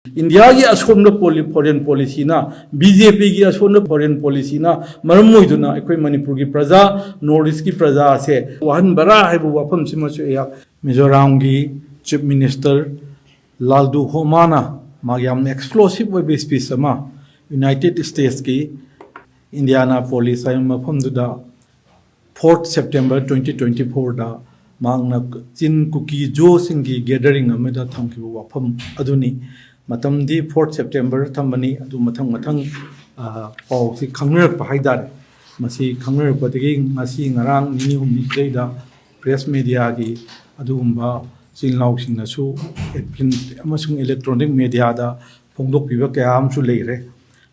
India ki asomna foreign policy na BJP ki asomna foreign policy na maramoiduna ekoi Manipur ki praja Northeast ki praja se wahan bara haibu wafam simasu ya Mizoram ki Chief Minister Laldu Homana magyam explosive web speech sama United States ki Indiana police ay mafamduda 4th September 2024 da magna chin cookie jo singi gathering ameda thamkibu wafam aduni matamdi 4th September thambani adu mathang paw si khangner pa haidar masi khangner patigi ngasi ngarang ni humni kleida press media gi adugumba sinlaw singna su print amasung electronic media da Fongdokkhiba kayam su leire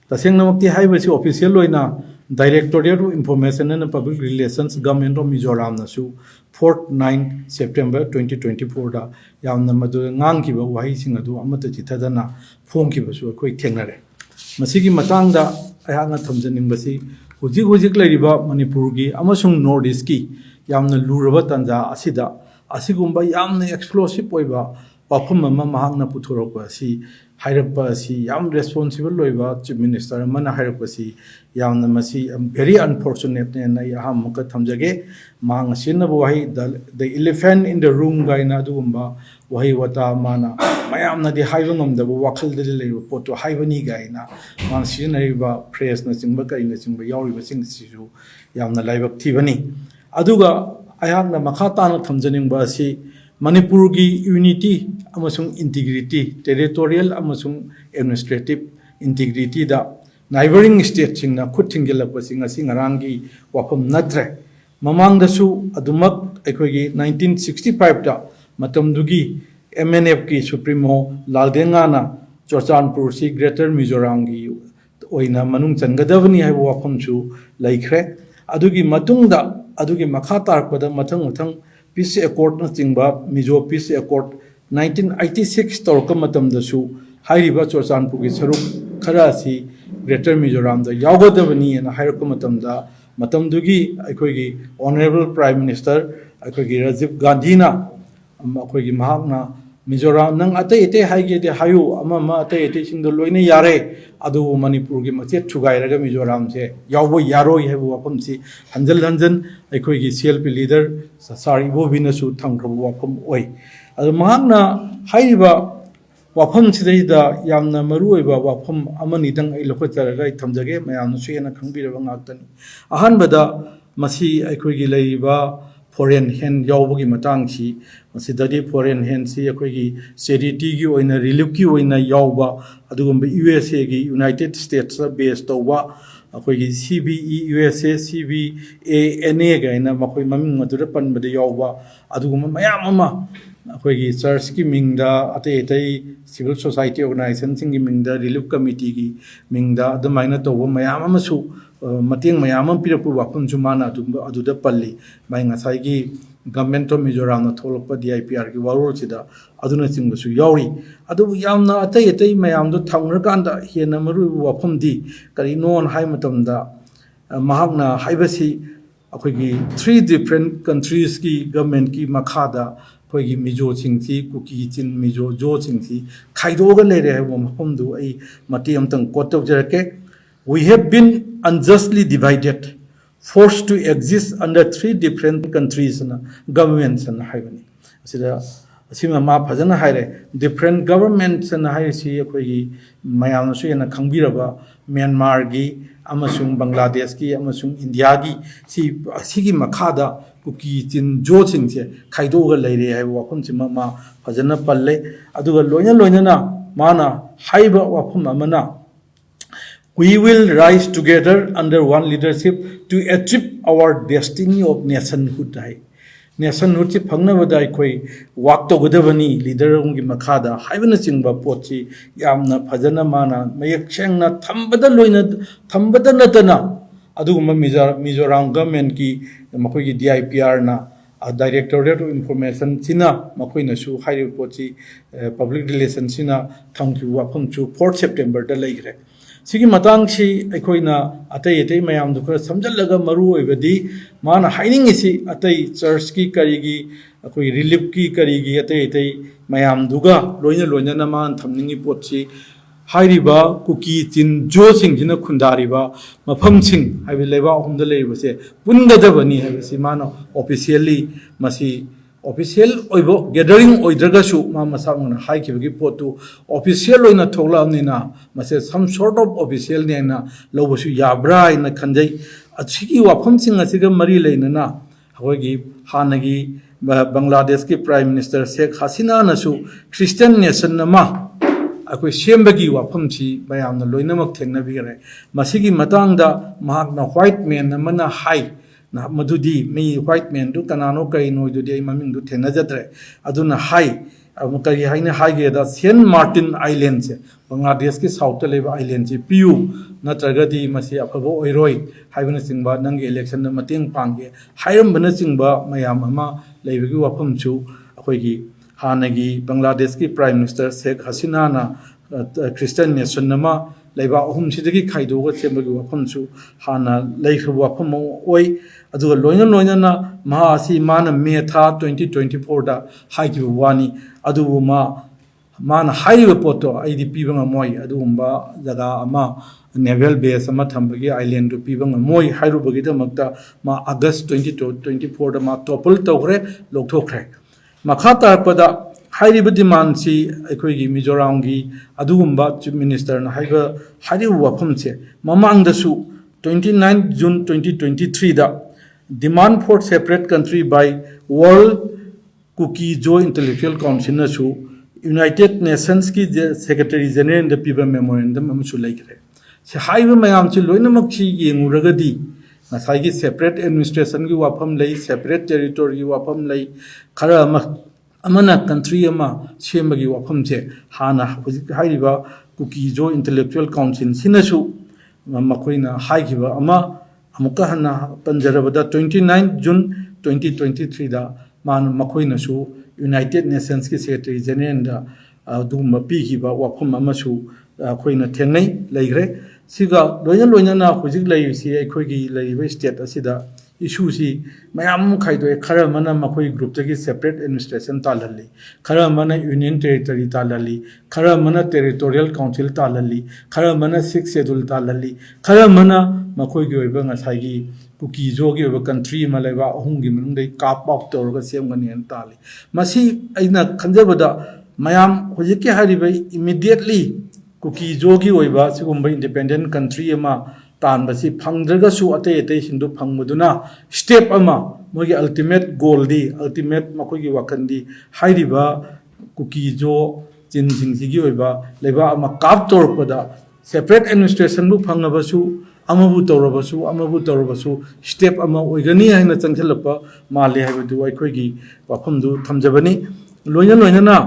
taseng namakti haibasi official loina Directorate of Information and Public Relations Government of Mizoram na su 4th 9 September 2024 da yamna madu ngangkiba wahi singadu amata chithadana phongkiba su akoi thengnare masigi matangda ayanga thamjaningbasi hujik lariba Manipur gi amasung Northeast ki yamna luraba tanja asida asigumba yamna explosive oiba wafam ama mahangna puthorokpa si hairappa si yam responsible loiba Chief Minister mana hairappa si yamna masi very unfortunate na yaham muka thamjage mang sinna wahi the elephant in the room gaina dugumba wahi wata mana mayamna di haiba ngamdaba wakhal de leiba poto haibani gaina mang sinariba press na chingba kaina chingba yauriba singsisu yamna laibak thibani aduga ayakna makha tana thamjaningba si Manipur ki unity amasung integrity territorial amasung administrative integrity da neighboring states singna khut thinggelakpa singa singarangi wafam natre mamang da su adumak ekhogi 1965 da matamdugi MNF ki supremo laldenga na Chorchanpur si greater Mizoram gi oina manung changadabani haiba wafam su laikhre adugi matungda adugi makha tarpada mathang Peace Accord na chingba Mizo Peace Accord 1986 torka matam da su hairiba Chorchanpur gi saruk khara si Greater Mizoram da yawgadabani na hairka matam da matamdugi aikogi Honorable Prime Minister aikogi Rajiv Gandhi na aikogi mahakna Mizoram nang atai haige de hayu ama atai singdo loina yare adu Manipur gi machet thugairaga Mizoram se yawbo yaroi hebu wafam si hanjan aikogi CLP leader sari bo binasu thangkhrabu wafam oi adu mahakna hairiba wafam sidaida yamna maruoiba wafam amani dang ai lokhotaraga thamjage mayamna suena khangbiraba ngaktani ahanbada masi aikogi leiba foreign hand yawbogi matangsi masidadi foreign hand si akogi charity gi oina relief gi oina yawba adugumba USA gi United States based tawba akogi CBE USA CBA NA ga ina makoi maming madura panbada yawba adugumba mayam ama akogi church ki mingda atai civil society organization sing gi mingda relief committee gi mingda adumaina tawba mayam ama su mateng mayam pirapu wafam jumana aduda palli mai ngasai gi government of Mizoram na tholokpa DIPR ki warol sida aduna chingbasu yauri adu yamna atai mayam do thamnar kanda hena maru wafam di kari non hai matamda mahakna haibasi akogi 3 different countries ki government ki makhada akogi Mizo chingsi kuki chin Mizo jo chingsi khaidoga leire ha mafam du ai mati amtang kotaw jarake we have been unjustly divided, forced to exist under 3 different countries and governments and haibani. Asima ma phajana haire different governments and haisi akoi mayam su yana khangbiraba Myanmar gi amasung Bangladesh gi amasung India gi sigi makhada kuki chin jo chin se khaido ga leire hai wafam chima ma phajana palle aduga loina na mana haiba wafam amana we will rise together under one leadership to achieve our destiny of nationhood. Nationhood si phangnabada akhoi work togadabani leader gi makhada haibana chingba potchi yamna phajana mana mayak sengna thambada natana aduguma Mizoram government ki makoi gi DIPR na Directorate of Information sina makoi na su hairi potchi public relations sina thamki wafam chu 4th September da leigre सिगी Matang सी अखोइना अतई अतई मयाम दु खर समझलगा मरु ओइबदी माना हाइनिंग इसी अतई church की करीगी अखोइ relief की करीगी अतई अतई मयाम दुगा लोइना लोइना ना मान थमनिंगी पोटसी हाइरिबा cookie चिन जो सिंग जिना खुंदारिबा मफम सिंग हाइबे लेबा अहुमदा लेबसे पुनगदबनी हाइबसी माना ऑफिशियली मसी ऑफिशियल ओइबो गैदरिंग ओइद्रगसु मा मसांगना हाइकिबगी पोतु ऑफिशियल ओइना थोलामनिना मसे सम सॉर्ट ऑफ ऑफिशियल नेना लौबसु याब्रा इन खंजै अछिगी वाफम सिंग असिगा मरी लेनना हगोगी हानगी बांग्लादेश की prime minister Sheikh Hasina नसु Christian nation नमा अखोई सेमबगी वाफमसी मयामना लोइनमक थेंगनबिगरे मसिगी मतंगदा महाकना व्हाइट मैन नमना हाई ना मधुदी मी व्हाइट मैन दु कनानो कई नोइदुदी आई ममिंग दु थेंगनजद्रे अदुना हाई कई हाइना हाइगेदा सेंट मार्टिन आइलैंड से बांग्लादेश की साउथ लेबा आइलैंड से पियू नत्रगदी मसी अफबो ओइरोय हाइबना सिंगबा नंग इलेक्शन द मतेंग पांगे हाइरमबना सिंगबा मयाम अमा लेबगी वाफमसु अखोइगी हानगी बांग्लादेश की प्राइम मिनिस्टर शेख हसीना ना क्रिश्चियन नेशन नमा लेबा अहुम सिदगी खाइदोगा सेमबगी वाफमसु हाना लेखब वाफम ओइ अदुगा लोइना लोइना ना मा असि माना मेथा 2024 दा हाइकी वानी अदुबु माना हाइरिबा पोतो आइदि पिबंगा मोय अदुगुम्बा जगा अमा नेवल बेस अमा थंबगी आइलैंड दु पिबंगा मोय हाइरुबगी दमक्ता मा अगस्त 2024 दा मा टोपल तोखरे लोकथोखरे मखा तारपदा हाइरिबा डिमांड सी अखोइगी मिजोराम की अदुगुम्बा चीफ मिनिस्टर ना हाइबा हाइरिबा वाफमसे ममांगदसु 29 जून 2023 दा demand for separate country by world Kuki Zo intellectual council नसु यूनाइटेड नेशंस की सेक्रेटरी जनरल द पीबा मेमोरेंडम अमसु लेगरे से हाइबा मयाम सी लोइनमक सी येंगुरगदी नसाइगी सेपरेट एडमिनिस्ट्रेशन की वाफम लई सेपरेट टेरिटोरी की वाफम लई खरा अमना कंट्री अमा सेमबगी वाफम से हाना हुजिक हाइरिबा कुकी जो इंटेलेक्चुअल काउंसिल सिनसु मखोइना हाइगिबा अमा अमुका हना पंजरबदा 29 जून 2023 दा मान मखोइनसु यूनाइटेड नेशंस की सेक्रेटरी जनरल दा दुम पीगिबा वाफम अमसु अखोइना थेंगनै लेग्रे सिगा लोइना लोइना ना हुजिक लेइसी अखोइगी लेइबे स्टेट असिदा इशू सी मयाम खाइदो खरा मना मखोई ग्रुप तगी सेपरेट एडमिनिस्ट्रेशन तालली खरा मना यूनियन टेरिटरी तालली खरा मना टेरिटोरियल काउंसिल तालली खरा मना 6 शेड्यूल तालली खरा मना मखोई की ओइबा ngसाइगी कुकी जोगी ओइबा कंट्री मा लेबा अहुंगी मनुंग काप आउट तौरगा सेमगनी अन ताली मसी अइना खंजबदा मयाम होजिके हारिबा इमीडिएटली कुकी जोगी ओइबा सिगुम्बा इंडिपेंडेंट कंट्री अमा तानबसी फंगद्रगसु अतै अतै सिंदु फंगबदुना स्टेप अमा मोगी अल्टीमेट गोल दी अल्टीमेट मखोगी वाखंदी हाइरिबा कुकी जो चिन सिंगसिगी ओइबा लेबा अमा काप तोरपदा सेपरेट एडमिनिस्ट्रेशन बु फंगबसु अमबु तौरबसु स्टेप अमा ओइगनी हाइना चंगथलप माले हाइबदु अखोगी वाफमदु थमजबनी लोइना लोइना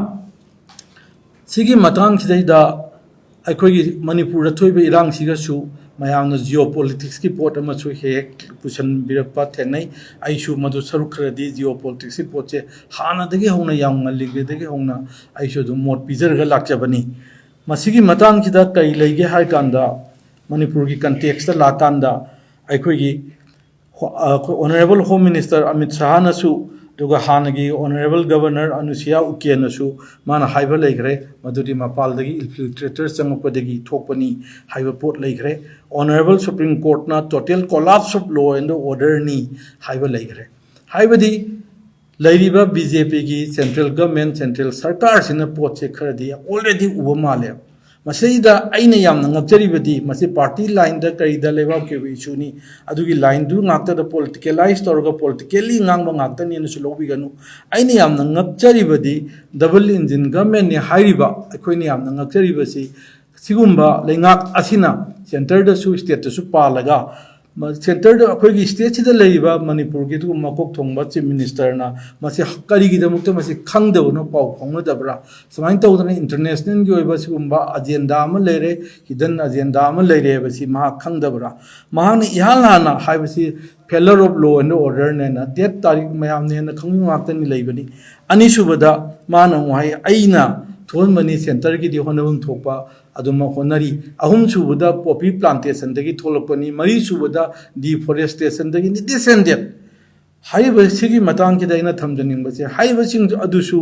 सिगी मतंग सिदैदा अखोगी मणिपुर थोइबे इरांग सिगसु मयामना जियोपॉलिटिक्स की पोट अमसु हेक पुसन बिरपा थेंगनै आइसु मदु सरुख खरदी जियोपॉलिटिक्स की पोट से हानादगी होना याम ngaliगदगी होना आइसु दु मोट पिजरगा लाक्चबनी मसिगी मतंग सिदा कई लेगे हाय कांदा मणिपुर की कंटेक्स्ट ला कांदा अखोगी honourable home minister Amit Shah नसु दुगा हानगी ऑनरेबल गवर्नर अनुसिया उके नसु माना हाइबा लेग्रे मदुदी मपालदगी इन्फिल्ट्रेटर चंगपदगी थोपनी हाइबा पोट लेग्रे ऑनरेबल सुप्रीम कोर्ट ना total collapse of law and order नी हाइबा लेग्रे हाइबदी लेरिबा बीजेपी की सेंट्रल गवर्नमेंट सेंट्रल सरकार सिना पोट से खरदी ऑलरेडी उबा माले मसीदा अइना यामना ngapjariबदी मसी पार्टी लाइन द करिदा लेबा के इशूनी अदुगी लाइन दु ngakta द पॉलिटिकलाइज तोरगा पॉलिटिकली ngang ngakta नि नसु लोबिगनु अइना यामना ngapjariबदी डबल इंजन गवर्नमेंट ने हाइरिबा अखोइनि यामना ngapjariबसी सिगुम्बा लेंगाक असिना सेंटर दसु स्टेट दसु पालगा सेंटर द अखोइगी स्टेट सिदा लेरिबा मणिपुर की दु मकोक थोंबा चीफ मिनिस्टर ना मसी हक्करीगी दमुक्त मसी खंगदबनो पाउ फंगदबरा समाइन तौदना इंटरनेशनल की ओइबा सिगुम्बा एजेंडा अमा लेरे हिडन एजेंडा अमा लेरे बसी मा खंगदबरा महान इहालाना हाइबसी failure of law and order ने ना डेट तारीख मयाम ने खंगु माक्तनी लेबनी अनिसुबदा माना वाई अइना थोन मनी सेंटर की होनबम थोपा अदुम होनरी अहुम सुबदा पॉपी प्लांटेशन दगी थोलपनी मरी सुबदा डिफोरेस्टेशन दगी डिसेंडेड हाइब सिगी मतंग की दैना थमजनिंग बसे हाइब सिंग अदुसु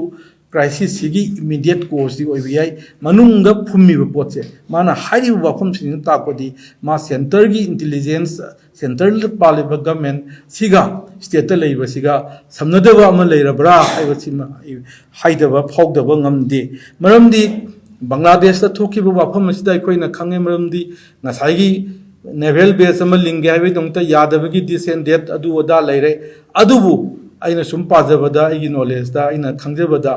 क्राइसिस सिगी इमीडिएट कोर्स दी ओइ बियाई मनुंग फुमी पोचे माना हाइब वाफम सिंग तापदी मा सेंटर की इंटेलिजेंस सेंट्रल पालिब गवर्नमेंट सिगा स्टेट लेब सिगा समनदब अम लेरबरा हाइब सिमा हाइदब फाउदब ngamde मरमदी बांग्लादेश ता थोखिब वाफम सिदा अखोइना खंगे मरमदी नसाइगी नेवल बेस अम लिंगे हाइबे दंगता यादबगी डिसेंडेड अदु अदा लेरे अदुबु आइना सुम पाजबदा आइगी नॉलेज दा आइना खंगजबदा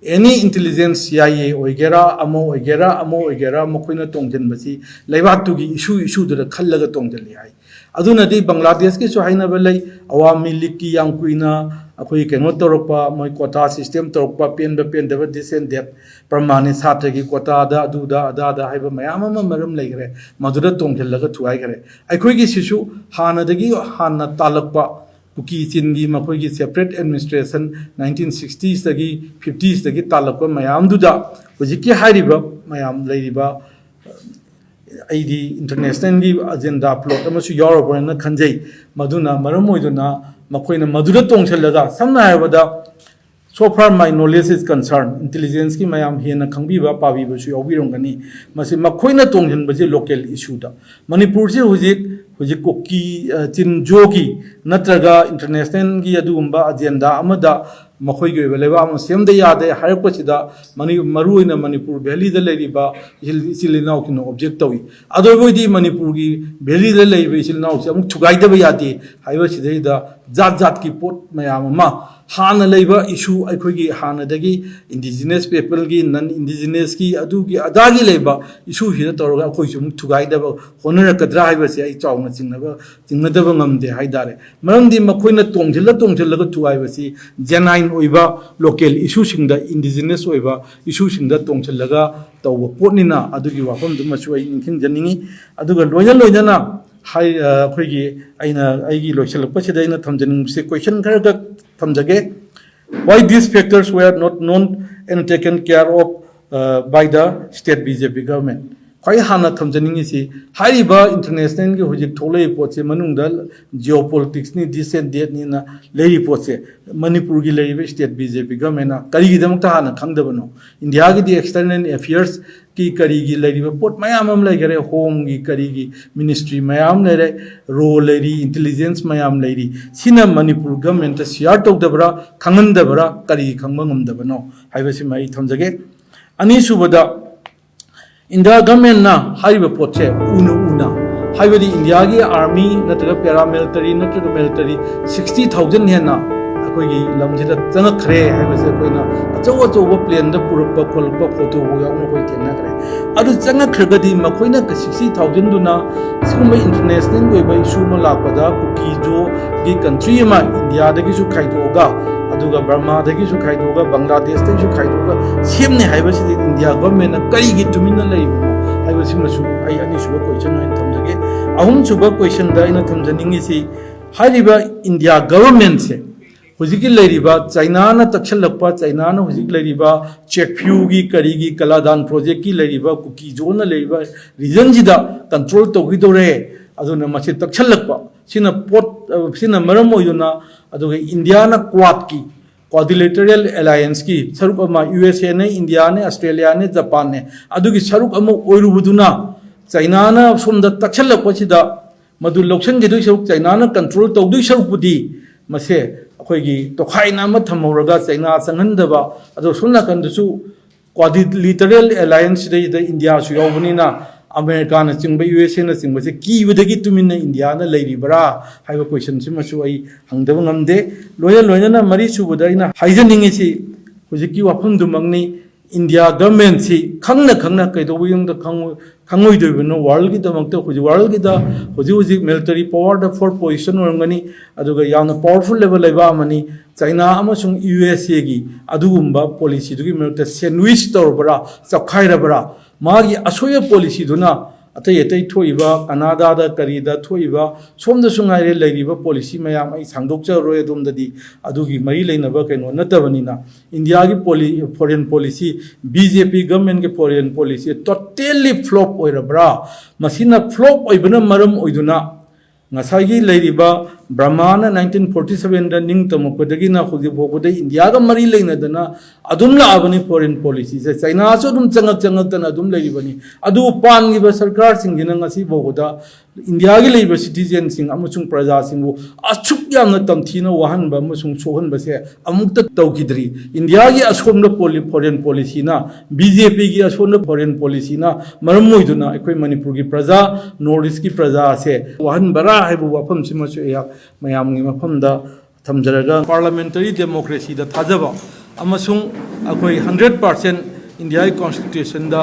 एनी इंटेलिजेंस याये ओइगेरा ओइगेरा मखोइना तोंजनबसी लेबातुगी इशू दर खल्लगा तोंजली हाई अदुनदी बांग्लादेश की हाइनब लै अवामी लीग की याम कुइना अखोई केनो तोरपा मोय कोटा सिस्टम तोरपा पेंदब डिसेंडेड परमानेंट छात्र की कोटा दा अदुदा अदा हाइब मयाम मरम लेगरे मधुर तोंजलगा थुआइगरे अखोई सिसु हानदगी हाना तालकपा कुकी चिनगी मखोई की सेपरेट एडमिनिस्ट्रेशन 1960s दगी 50s दगी तालकपा मयाम दुदा हुजिकी हाइरिबा मयाम लेरिबा आईडी इंटरनेशनल की एजेंडा प्लॉट अमसु यावरबना खंजई मधुना मरम ओइदुना मखोइना मधुर तोंगछलगा समना हायबदा so far my knowledge is concerned intelligence की मयाम हेना खंगबीबा पाबीबसु यावबिरंगनी मसे मखोइना तोंगजनबजे लोकल इशू दा मणिपुर से हुजिक कोकी चिनजोगी नत्रगा इंटरनेशनल की अदुगुंबा एजेंडा अमदा मखोइगे लेबा म सेमदे यादे हारपसिदा मरुइना मणिपुर वैली द लेरिबा इसिलिनाउ किनो ऑब्जेक्ट तवी अदोबोदी मणिपुर की वैली द लेबा इसिलिनाउ से अमुक थुगाइदबा यादे हाइबसिदैदा जात की पोट मयाम मा हाना लेबा इशू अखोइगी हानादगी इंडिजिनस पीपल की नन इंडिजिनस की अदुगी अदागी लेबा इशू हिदा तौरगा अखोइ सुम थुगाइदबा होनरकद्रा हाइबसे आई चाउना चिंगनदबा ngamde हाइदारे मरमदी मखोइना तोंगजलगा थुगाइबसी जेनाइन ओइबा लोकल इशू सिंगदा इंडिजिनस ओइबा इशू सिंगदा तोंगजलगा तौबा पोटनिना अदुगी वाफम दुमसु आई निखिन जनिंगी अदुगा लोयना हाई अखोइगी आइना आइगी लोइसलपसिदा आइना थमजनिंगसे question Kharga थमजगे why these factors were not known and taken care of by the state BJP government khoi hana thamjaningi si hariba international ki hojik tholei poche manungda geopolitics ni disended ni na leri poche manipur gi leri state BJP government na kari gi damta hana khangdabano india gi the external affairs की करीगी लेरिबा pot मयाम हम लेगरे home की करीगी ministry मयाम लेरे रो लेरी intelligence मयाम लेरी सिना Manipur government share तौदबरा खंगनदबरा करी खंगमंगमदबनो हाइबसि माई थमजगे अनि सुबदा India government ना हाइबा पोचे उना हाइबदी इंडिया की आर्मी नत्रगा पैरामिलिटरी नत्रगा मिलिटरी 60,000 हेना अखोइगी लमजिदा चंगखरे हाइबसे कोइना अचौ प्लेन द पुरप खोलप फोटो बो यावनो कोइ थेनखरे अदु चंगखरगदी मखोइना 60,000 दुना सिगुम इंटरनेशनल ओइबा इशू म लापदा कुकी जो की कंट्री मा इंडिया दगी सु खाइदोगा अदुगा बर्मा दगी सु खाइदोगा बांग्लादेश दगी सु खाइदोगा सेमने हाइबसे इंडिया गवर्नमेंट करिगी तुमिना लेइबो हाइबसे मसु आई अनि सुबा क्वेश्चन हाइन थमजगे अहुम सुबा क्वेश्चन दा इन थमजनिंगी सी हाइरिबा इंडिया गवर्नमेंट से हुजिकी लेरिबा चाइना ना तक्षलपा चाइना ना हुजिक लेरिबा चेकफ्यू की करीगी कलादान प्रोजेक्ट की लेरिबा कुकी जोन लेरिबा रीजन जिदा कंट्रोल तोगिदोरे अदुना मसे तक्षलपा सिना पोट सिना मरम ओयुना अदुगे इंडिया ना क्वाड की क्वाड्रिलेटरल अलायंस की सरुक अमा यूएसए ने इंडिया ने ऑस्ट्रेलिया ने जापान ने अदुगी सरुक अमा ओइरुबुदुना चाइना ना सोमदा तक्षलपसिदा मदु लौसन गिदु सरुक चाइना ना कंट्रोल तौदु सरुकपुदी मसे अखोइगी तोखाइना म थमौरगा चाइना चंगहनदबा अदो सुननाकंदसु क्वाड्रिलेटरल अलायंस द इंडिया सु यावबनिना अमेरिका ना चिंबा यूएसए ना चिंबसे कीबदगी तुमिना इंडिया ना लेरिबरा हाइबा क्वेश्चन सिमसु आई हंगदब ngamde लोयना मरी सुबदा इना हाइजनिंगेसी हुजिकी वाफम दुमंगनी इंडिया गवर्नमेंट सी खंगना कैदोबयंग द खंगोइदोबनो वर्ल्ड की दमकते हुजि वर्ल्ड की द हुजि मिलिटरी पावर द फोर पोजीशन ओरंगनी अदुगा याना पावरफुल लेवल लेबा मनी चाइना अमसुंग यूएसए की अदुगुंबा पॉलिसी दुगी मिलते सैंडविच तौरबरा चखाइरबरा मागी असोय पॉलिसी दुना अतई अतई थोइबा कनाडा दा करीदा थोइबा सोमदा सुंगाइरे लेरिबा पॉलिसी मयाम आई सांगदोकचरोय अदुमददी अदुगी मरी लेनबा कैनो नतबनिना इंडिया की फॉरेन पॉलिसी बीजेपी गवर्नमेंट के फॉरेन पॉलिसी टोटली फ्लॉप ओइरब्रा मसिना फ्लॉप ओइबना मरम ओइदुना ngasagi leiriba brahmana 1947 da ning tamukadagi na khudi bokode india ga mari leina dana adum la abani foreign policy se china so dum changak tana adum leiribani adu pan gi ba sarkar sing gina ngasi bokoda india gi leiba citizen sing amuchung praja sing bu achuk yamna tamthina wahan ba amuchung sohan ba se amukta tawkidri india gi asomna foreign policy na bjp gi asomna foreign policy na marammoiduna ekoi manipur gi praja north east ki praja se wahan bara haibu wafam simasu ya mayam ngi mafam da thamjaraga parliamentary democracy da thajaba amasung akoi 100% india constitution da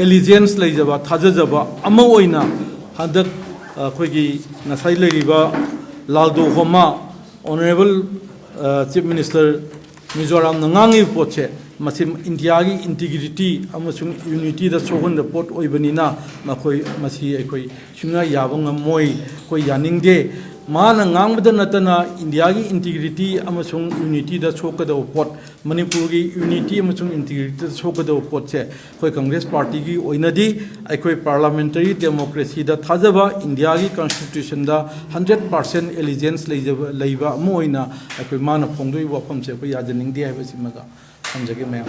allegiance leijaba thajajaba ama oina hadak akoi gi nasai leiriba laldo homa honorable chief minister Mizoram nangangi poche masim india gi integrity amasung unity da sohon da pot oibanina makoi masi ekoi chunga yabang moi koi yaningde mana ngangbada natana india gi integrity amasung unity da sokada pot manipur gi unity amasung integrity da sokada pot che koi congress party gi oinadi ekoi parliamentary democracy da thajaba india gi constitution da 100% allegiance leiba moina ekoi mana phongdoi wafam che koi yajaningde haiba simaga samjage mayam